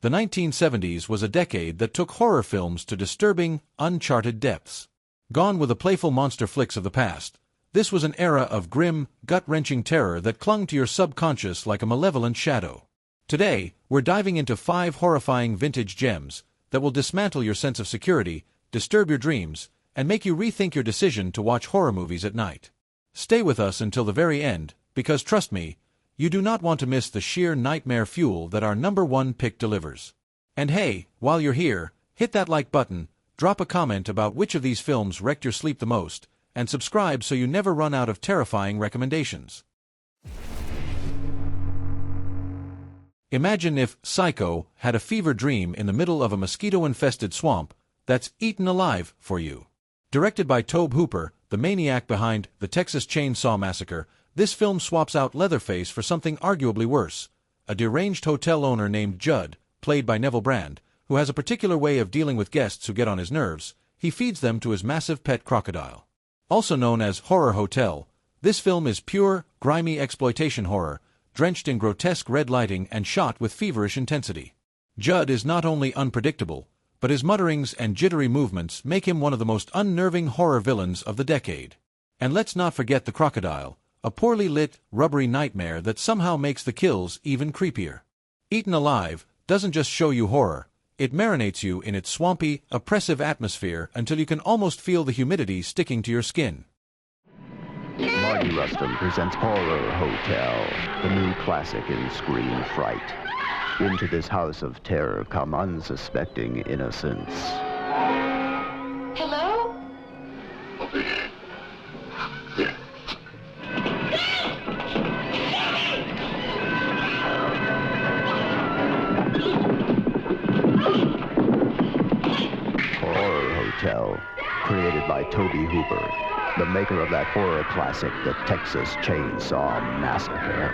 The 1970s was a decade that took horror films to disturbing, uncharted depths. Gone were the playful monster flicks of the past. This was an era of grim, gut-wrenching terror that clung to your subconscious like a malevolent shadow. Today, we're diving into 5 horrifying vintage gems that will dismantle your sense of security, disturb your dreams, and make you rethink your decision to watch horror movies at night. Stay with us until the very end, because trust me, you do not want to miss the sheer nightmare fuel that our #1 pick delivers. And hey, while you're here, hit that like button, drop a comment about which of these films wrecked your sleep the most, and subscribe so you never run out of terrifying recommendations. Imagine if Psycho had a fever dream in the middle of a mosquito-infested swamp that's eaten alive for you. Directed by Tobe Hooper, the maniac behind The Texas Chainsaw Massacre, this film swaps out Leatherface for something arguably worse, a deranged hotel owner named Judd, played by Neville Brand, who has a particular way of dealing with guests who get on his nerves. He feeds them to his massive pet crocodile. Also known as Horror Hotel, this film is pure, grimy exploitation horror, drenched in grotesque red lighting and shot with feverish intensity. Judd is not only unpredictable, but his mutterings and jittery movements make him one of the most unnerving horror villains of the decade. And let's not forget the crocodile, a poorly lit, rubbery nightmare that somehow makes the kills even creepier. Eaten Alive doesn't just show you horror, it marinates you in its swampy, oppressive atmosphere until you can almost feel the humidity sticking to your skin. Marty Rustin presents Horror Hotel, the new classic in screen fright. Into this house of terror come unsuspecting innocents. Hello? Horror Hotel, created by Tobe Hooper, the maker of that horror classic, The Texas Chainsaw Massacre.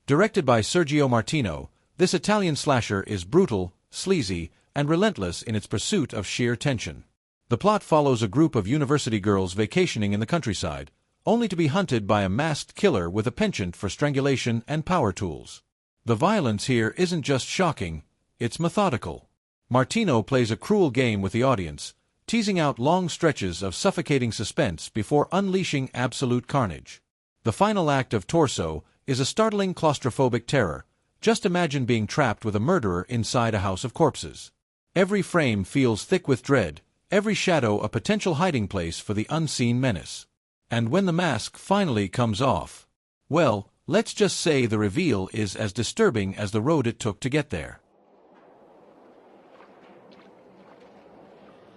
Directed by Sergio Martino, this Italian slasher is brutal, sleazy, and relentless in its pursuit of sheer tension. The plot follows a group of university girls vacationing in the countryside, only to be hunted by a masked killer with a penchant for strangulation and power tools. The violence here isn't just shocking, it's methodical. Martino plays a cruel game with the audience, teasing out long stretches of suffocating suspense before unleashing absolute carnage. The final act of Torso is a startling claustrophobic terror. Just imagine being trapped with a murderer inside a house of corpses. Every frame feels thick with dread, every shadow a potential hiding place for the unseen menace. And when the mask finally comes off, well, let's just say the reveal is as disturbing as the road it took to get there.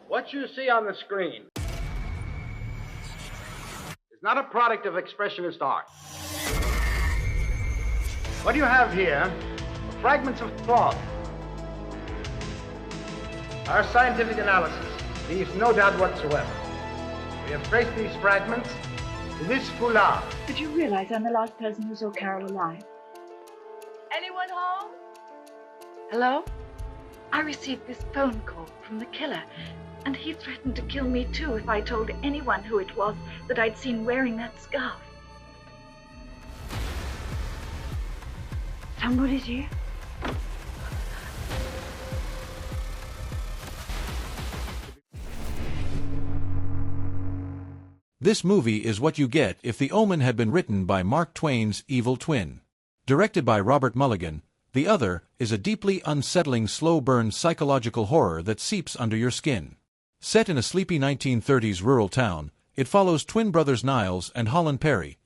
What you see on the screen is not a product of expressionist art. What you have here are fragments of cloth. Our scientific analysis leaves no doubt whatsoever. We have traced these fragments to this foulard. Did you realize I'm the last person who saw Carol alive? Anyone home? Hello? I received this phone call from the killer, and he threatened to kill me too if I told anyone who it was that I'd seen wearing that scarf. Somebody's here? This movie is what you get if The Omen had been written by Mark Twain's evil twin. Directed by Robert Mulligan, The Other is a deeply unsettling slow-burn psychological horror that seeps under your skin. Set in a sleepy 1930s rural town, it follows twin brothers Niles and Holland Perry,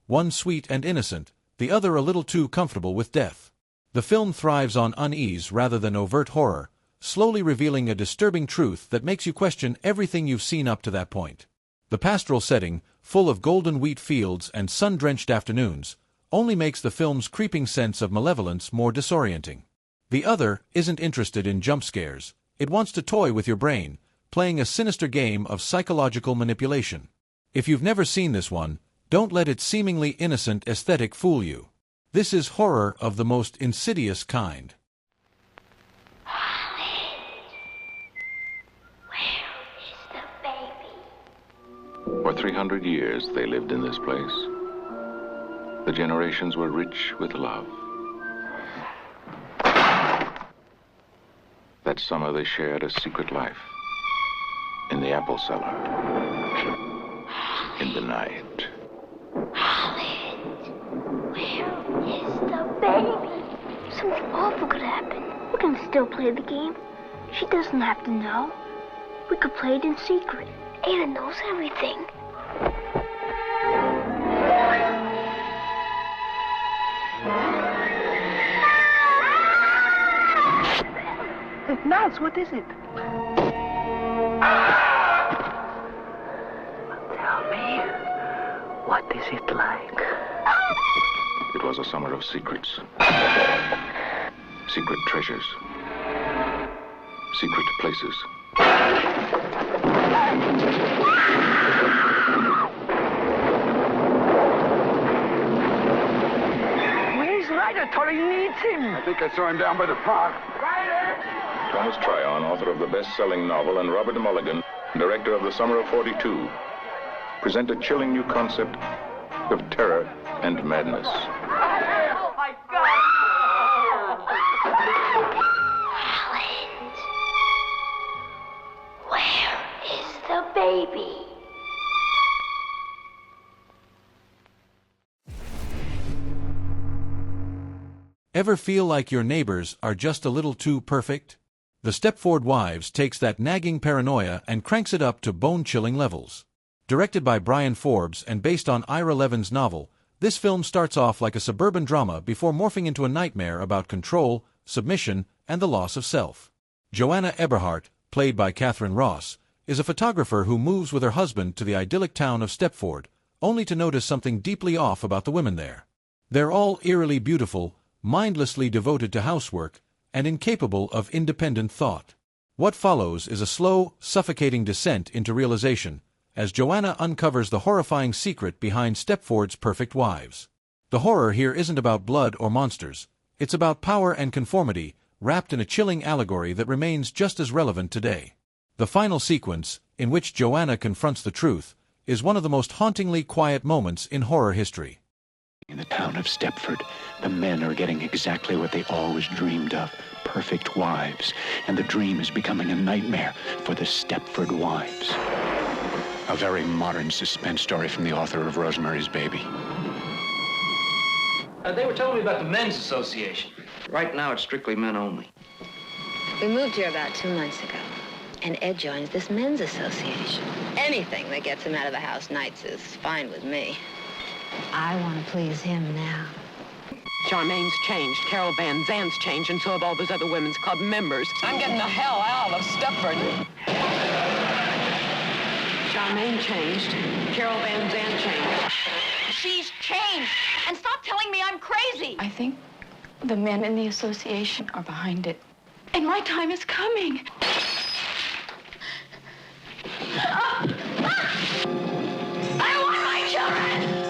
one sweet and innocent, the other a little too comfortable with death. The film thrives on unease rather than overt horror, slowly revealing a disturbing truth that makes you question everything you've seen up to that point. The pastoral setting, full of golden wheat fields and sun-drenched afternoons, only makes the film's creeping sense of malevolence more disorienting. The Other isn't interested in jump scares. It wants to toy with your brain, playing a sinister game of psychological manipulation. If you've never seen this one, don't let its seemingly innocent aesthetic fool you. This is horror of the most insidious kind. Where is the baby? For 300 years they lived in this place. The generations were rich with love. That summer they shared a secret life. In the apple cellar. In the night. Holland, where is the baby? Something awful could happen. We can still play the game. She doesn't have to know. We could play it in secret. Ada knows everything. Nance, what is it? Tell me, what is it like? It was a summer of secrets. Secret treasures. Secret places. Where's Ryder? Tori needs him. I think I saw him down by the park. Thomas Tryon, author of the best-selling novel, and Robert Mulligan, director of The Summer of 42, present a chilling new concept of terror and madness. Oh, my God! Holland, where is the baby? Ever feel like your neighbors are just a little too perfect? The Stepford Wives takes that nagging paranoia and cranks it up to bone-chilling levels. Directed by Brian Forbes and based on Ira Levin's novel, this film starts off like a suburban drama before morphing into a nightmare about control, submission, and the loss of self. Joanna Eberhardt, played by Catherine Ross, is a photographer who moves with her husband to the idyllic town of Stepford, only to notice something deeply off about the women there. They're all eerily beautiful, mindlessly devoted to housework, and incapable of independent thought. What follows is a slow, suffocating descent into realization, as Joanna uncovers the horrifying secret behind Stepford's perfect wives. The horror here isn't about blood or monsters, it's about power and conformity, wrapped in a chilling allegory that remains just as relevant today. The final sequence, in which Joanna confronts the truth, is one of the most hauntingly quiet moments in horror history. In the town of Stepford, the men are getting exactly what they always dreamed of, perfect wives, and the dream is becoming a nightmare for the Stepford Wives. A very modern suspense story from the author of Rosemary's Baby. They were telling me about the Men's Association. Right now, it's strictly men only. We moved here about 2 months ago, and Ed joins this men's association. Anything that gets him out of the house nights is fine with me. I want to please him now. Charmaine's changed, Carol Van Zandt's changed, and so have all those other women's club members. I'm getting the hell out of Stepford. Charmaine changed, Carol Van Zandt changed. She's changed. And stop telling me I'm crazy. I think the men in the association are behind it. And my time is coming. I want my children!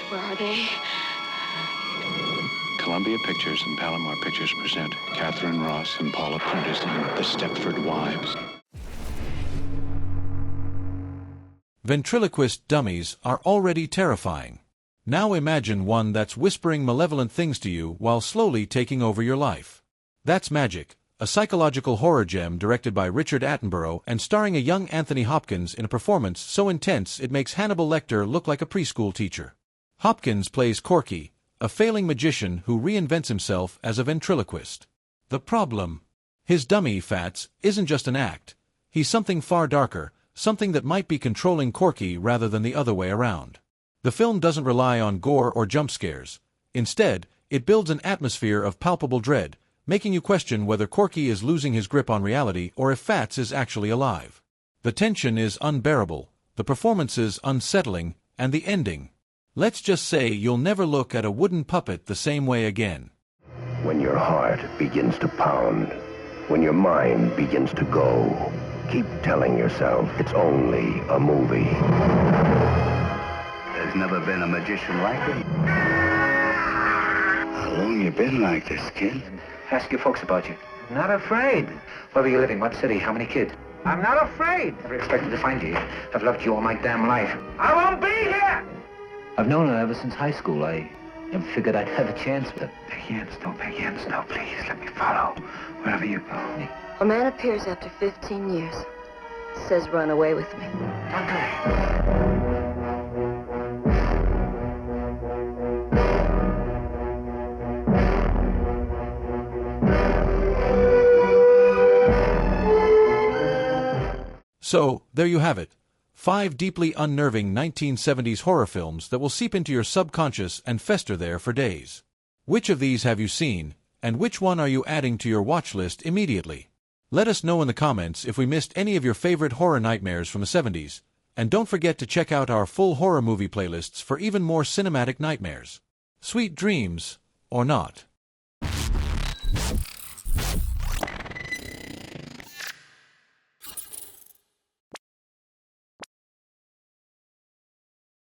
Where are they? Columbia Pictures and Palomar Pictures present Catherine Ross and Paula Prentice in The Stepford Wives. Ventriloquist dummies are already terrifying. Now imagine one that's whispering malevolent things to you while slowly taking over your life. That's Magic, a psychological horror gem directed by Richard Attenborough and starring a young Anthony Hopkins in a performance so intense it makes Hannibal Lecter look like a preschool teacher. Hopkins plays Corky, a failing magician who reinvents himself as a ventriloquist. The problem? His dummy, Fats, isn't just an act. He's something far darker, something that might be controlling Corky rather than the other way around. The film doesn't rely on gore or jump scares. Instead, it builds an atmosphere of palpable dread, making you question whether Corky is losing his grip on reality or if Fats is actually alive. The tension is unbearable, the performances unsettling, and the ending. Let's just say you'll never look at a wooden puppet the same way again. When your heart begins to pound, when your mind begins to go, keep telling yourself it's only a movie. There's never been a magician like him. How long you been like this, kid? Ask your folks about you. Not afraid. Where were you living? What city? How many kids? I'm not afraid. Never expected to find you. I've loved you all my damn life. I won't be here! I've known her ever since high school. I never figured I'd have a chance with her. Peggy Ann Snow, please, let me follow wherever you go. A man appears after 15 years. Says run away with me. So, there you have it. 5 deeply unnerving 1970s horror films that will seep into your subconscious and fester there for days. Which of these have you seen, and which one are you adding to your watch list immediately? Let us know in the comments if we missed any of your favorite horror nightmares from the 70s, and don't forget to check out our full horror movie playlists for even more cinematic nightmares. Sweet dreams, or not.